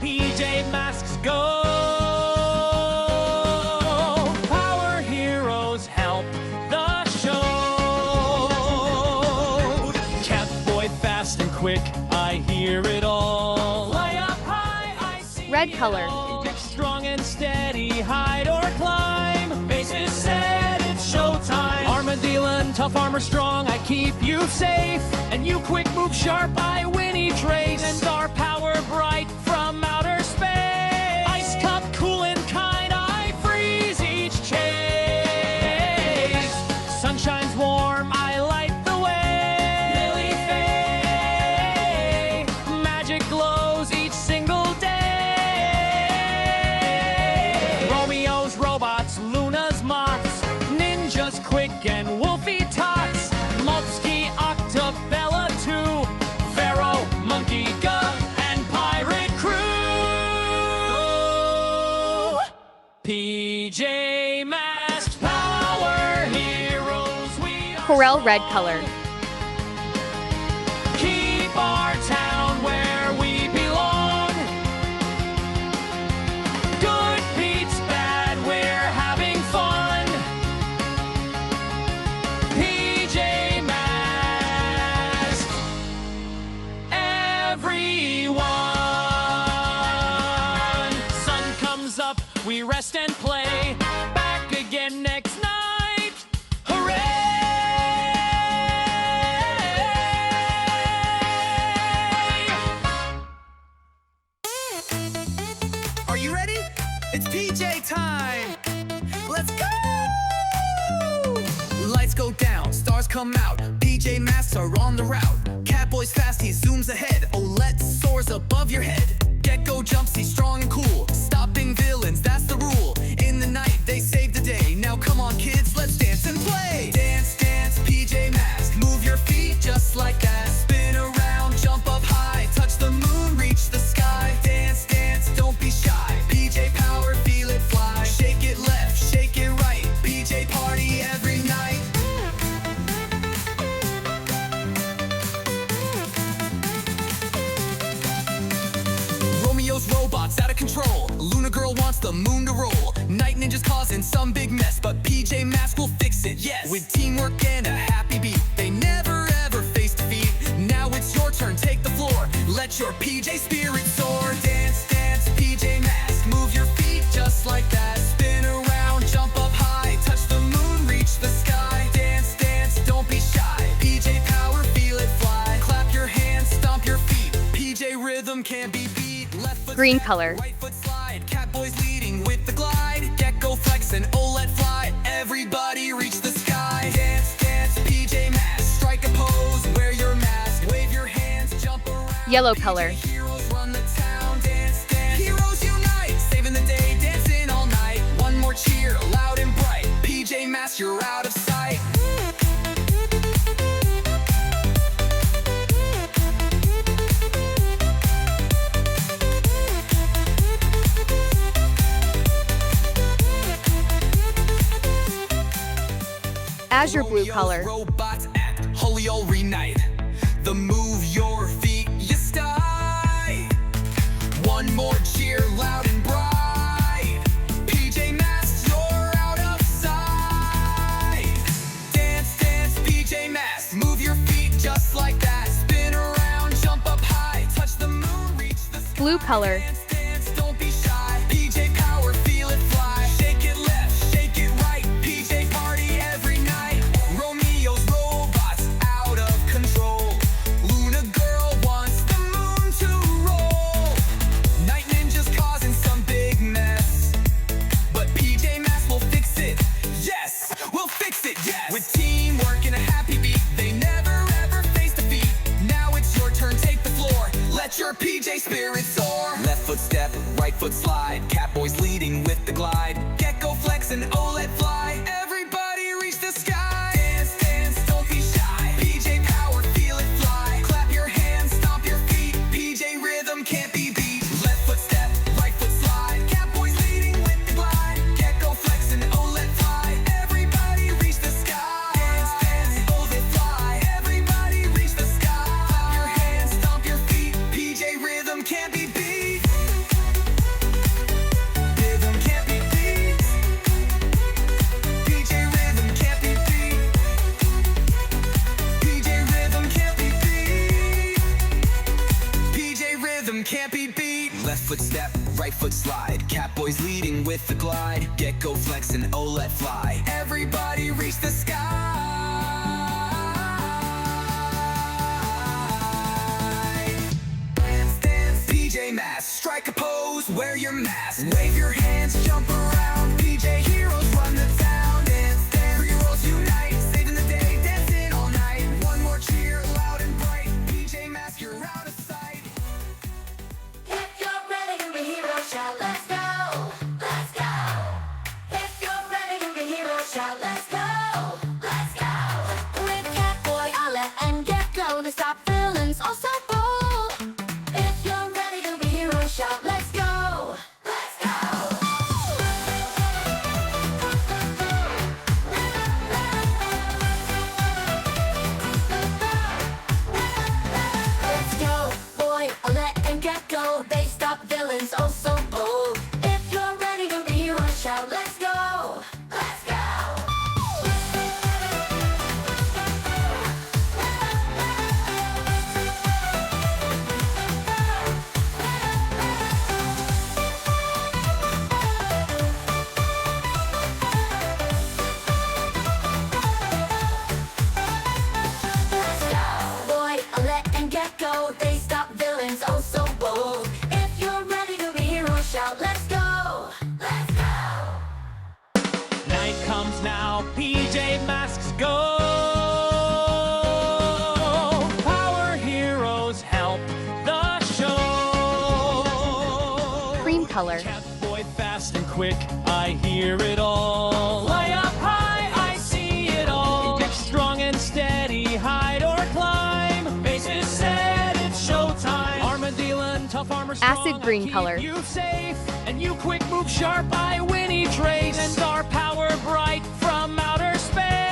PJ Masks go. Power heroes help the show. Catboy fast and quick, I hear it all. Way up high, I see Red color. Strong and steady, hide or climb. Faces set, it's showtime. Armadillo, tough armor strong, I keep you safe. And you quick move sharp, I Winnie trace. And our power bright from outer space. Ice cup cool and kind, I freeze each chase. Sun shines warm, I light the way. Lily Faye, magic glows each single day. Robots, Luna's moths, ninjas quick and wolfy tots, Multsky, Octabella too, Pharaoh, Monkey, Gup, and Pirate Crew. PJ Masks, power heroes, we are Corel red color. Keep our town where we belong. Good beats bad, we're having fun. PJ Masks, everyone. Sun comes up, we rest and play. Back again next night. Hooray! Are you ready? It's PJ time! Let's go! Lights go down, stars come out. PJ Masks are on the route. Catboy's fast, he zooms ahead. Owlette soars above your head. Gekko jumps, he's strong and cool. Stopping villains, that's the rule. In the night, they save the day. Now come on, kids, let's dance and play. Dance, dance, PJ Masks. Move your feet just like that. Spin around, jump up high. Touch the moon, reach the sky. Dance, dance, don't be shy. PJ power, feel it fly. Shake it left, shake it right. PJ party every night. Romeo's robots out of control. Luna girl wants the moon to roll. Night ninjas causing some big mess, but PJ Masks will fix it, yes. With teamwork and a happy beat, they never ever face defeat. Now it's your turn, take the floor. Let your PJ spirit soar. Dance, dance, PJ Masks. Move your feet just like that. Spin around, jump up high. Touch the moon, reach the sky. Dance, dance, don't be shy. PJ power, feel it fly. Clap your hands, stomp your feet. PJ rhythm can't be beat. Left foot Green step, color. right foot slide. Catboy's leading with the glide. Gekko flex and Owlette fly. Everybody reach the sky. Dance, dance, PJ Masks. Strike a pose, wear your mask. Wave your hands, jump around. Yellow PJ color. heroes run the town. Dance, dance. Heroes unite. Saving the day, dancing all night. One more cheer, loud and bright. PJ Masks, you're out of sight. Azure blue color. Robots act, holy all reunite. The move your feet, you style. One more cheer, loud and bright. PJ Masks, you're out of sight. Dance, dance, PJ Masks. Move your feet just like that. Spin around, jump up high. Touch the moon, reach the sky. Blue color. Dance, dance, don't be shy. PJ power, feel it fly. Shake it left, shake it right. PJ party every night. Romeo's robots out of control. Luna girl wants the moon to roll. Night ninjas causing some big mess, but PJ Masks will fix it. Yes, we'll fix it. Yes. With teamwork and a happy beat, they never ever face defeat. Now it's your turn, take the floor. Let your PJ spirit soar. Left foot step, right foot slide. Catboy's leading with the glide. Gekko flex and Owlette fly. Everybody reach the sky. Dance, dance, don't be shy. PJ power, feel it fly. Clap your hands, stomp your feet. PJ rhythm can't be beat. Left foot step, right foot slide. Catboy's leading with the glide. Gekko flex and Owlette fly. Everybody reach the sky. Dance, dance, Owlette fly. Everybody reach the sky. Clap your hands, stomp your feet. PJ rhythm can't be beat. and can't be beat. Left foot step, right foot slide. Catboy's leading with the glide. Gekko flex and Owlette fly. Everybody reach the sky. Dance, dance, PJ Masks. Strike a pose, wear your mask. Wave your hands, jump around. PJ heroes run the town. Dance, dance, 3 worlds unite. Saving the day, dancing all night. One more cheer, loud and bright. PJ Masks, you're out of sight. If you're ready to be hero, shout, let's go, let's go. If you're ready to be hero, shout, let's go, let's go. With Catboy, Owlette and Gekko, to stop villains, also bold. If you're ready to be hero, shout, let's go, let's go. Let's go, boy, Owlette and Gekko, they stop villains, oh so bold. If you're ready to be hero, shout, let's go, let's go. Let's go, boy, Owlette and Gekko, they stop villains, oh so bold. If you're ready to be hero, shout, let's go, let's go. Night comes now, PJ Masks go. Power heroes help the show. Cream color. Catboy fast and quick, I hear it all. Fly up high, I see it all. Get strong and steady, hide or climb. Bases set, it's showtime. Armadillo and tough armor strong, Acid green I keep color. you safe, and you quick move sharp, I win each race. And star power bright from outer space.